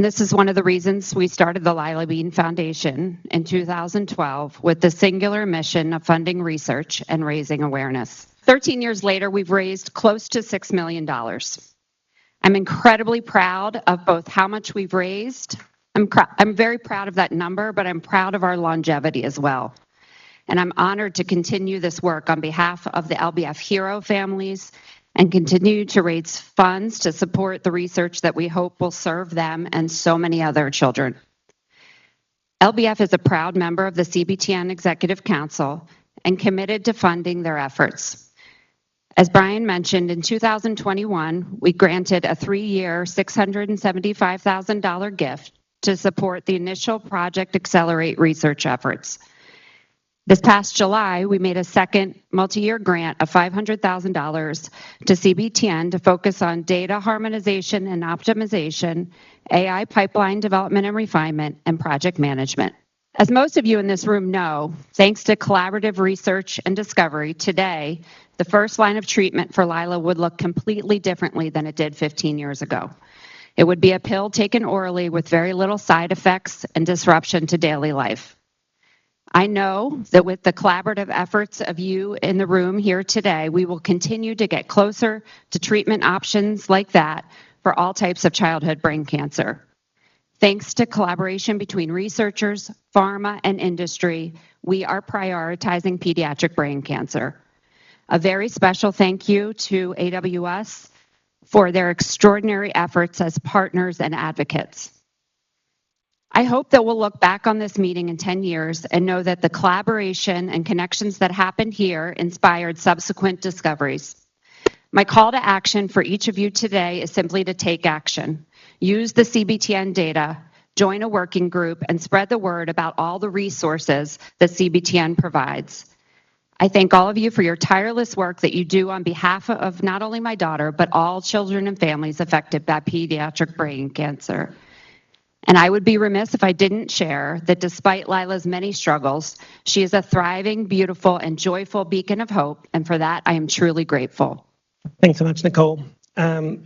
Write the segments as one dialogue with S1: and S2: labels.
S1: this is one of the reasons we started the Lilabean Foundation in 2012 with the singular mission of funding research and raising awareness. 13 years later, we've raised close to $6 million. I'm incredibly proud of both how much we've raised. I'm very proud of that number, but I'm proud of our longevity as well. And I'm honored to continue this work on behalf of the LBF hero families and continue to raise funds to support the research that we hope will serve them and so many other children. LBF is a proud member of the CBTN Executive Council and committed to funding their efforts. As Brian mentioned, in 2021, we granted a 3-year, $675,000 gift to support the initial Project Accelerate research efforts. This past July, we made a second multi-year grant of $500,000 to CBTN to focus on data harmonization and optimization, AI pipeline development and refinement, and project management. As most of you in this room know, thanks to collaborative research and discovery, today, the first line of treatment for Lila would look completely differently than it did 15 years ago. It would be a pill taken orally with very little side effects and disruption to daily life. I know that with the collaborative efforts of you in the room here today, we will continue to get closer to treatment options like that for all types of childhood brain cancer. Thanks to collaboration between researchers, pharma, and industry, we are prioritizing pediatric brain cancer. A very special thank you to AWS for their extraordinary efforts as partners and advocates. I hope that we'll look back on this meeting in 10 years and know that the collaboration and connections that happened here inspired subsequent discoveries. My call to action for each of you today is simply to take action. Use the CBTN data, join a working group, and spread the word about all the resources that CBTN provides. I thank all of you for your tireless work that you do on behalf of not only my daughter, but all children and families affected by pediatric brain cancer. And I would be remiss if I didn't share that despite Lila's many struggles, she is a thriving, beautiful, and joyful beacon of hope, and for that, I am truly grateful.
S2: Thanks so much, Nicole. I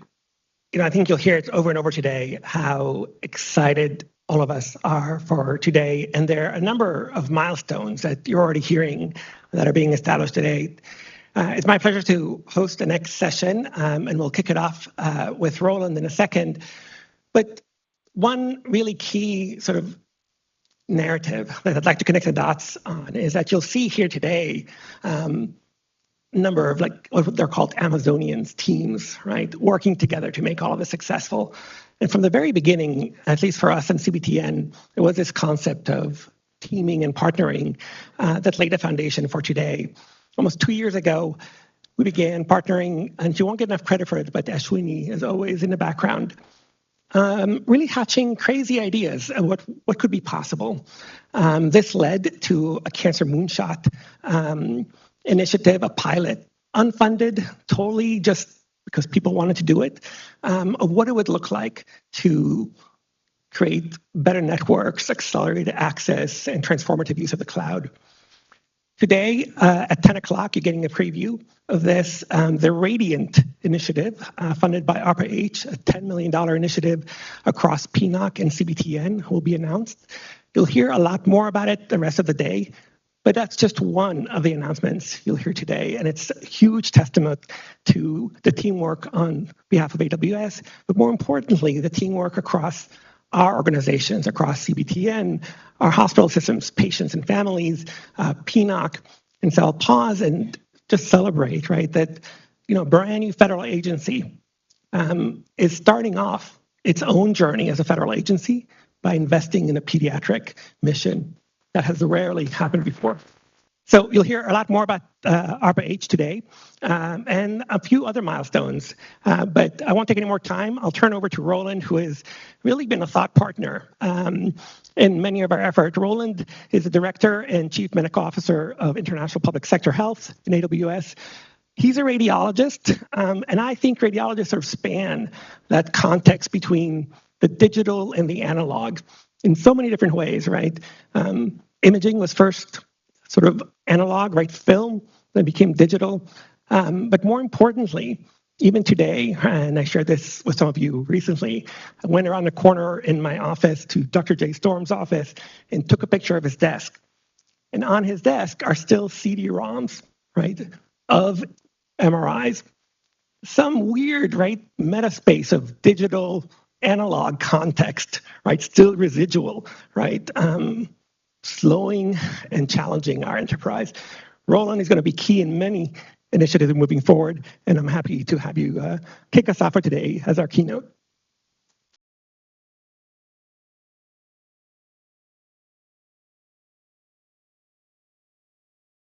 S2: think you'll hear it over and over today how excited all of us are for today, and there are a number of milestones that you're already hearing that are being established today. It's my pleasure to host the next session, and we'll kick it off with Roland in a second. But one really key sort of narrative that I'd like to connect the dots on is that you'll see here today a number of what they're called Amazonians teams, right, working together to make all of this successful. And from the very beginning, at least for us in CBTN, it was this concept of teaming and partnering that laid a foundation for today. Almost 2 years ago, we began partnering, and you won't get enough credit for it, but Ashwini is always in the background, really hatching crazy ideas of what could be possible. This led to a cancer moonshot initiative, a pilot, unfunded, totally just because people wanted to do it, of what it would look like to create better networks, accelerated access, and transformative use of the cloud. Today, at 10 o'clock, you're getting a preview of this, the Radiant initiative, funded by ARPA-H, a $10 million initiative across PNOC and CBTN will be announced. You'll hear a lot more about it the rest of the day, but that's just one of the announcements you'll hear today, and it's a huge testament to the teamwork on behalf of AWS, but more importantly, the teamwork across our organizations, across CBTN, our hospital systems, patients and families, PNOC. And so I'll pause and just celebrate, right, that a brand new federal agency is starting off its own journey as a federal agency by investing in a pediatric mission that has rarely happened before. So you'll hear a lot more about ARPA-H today and a few other milestones, but I won't take any more time. I'll turn over to Roland, who has really been a thought partner in many of our efforts. Roland is the Director and Chief Medical Officer of International Public Sector Health in AWS. He's a radiologist, and I think radiologists sort of span that context between the digital and the analog in so many different ways, right? Imaging was first sort of analog, right, film, then became digital. But more importantly, even today, and I shared this with some of you recently, I went around the corner in my office to Dr. J. Storm's office and took a picture of his desk. And on his desk are still CD-ROMs, right, of MRIs. Some weird, right, metaspace of digital analog context, right, still residual, right, slowing and challenging our enterprise. Roland is going to be key in many initiatives moving forward, and I'm happy to have you kick us off for today as our keynote.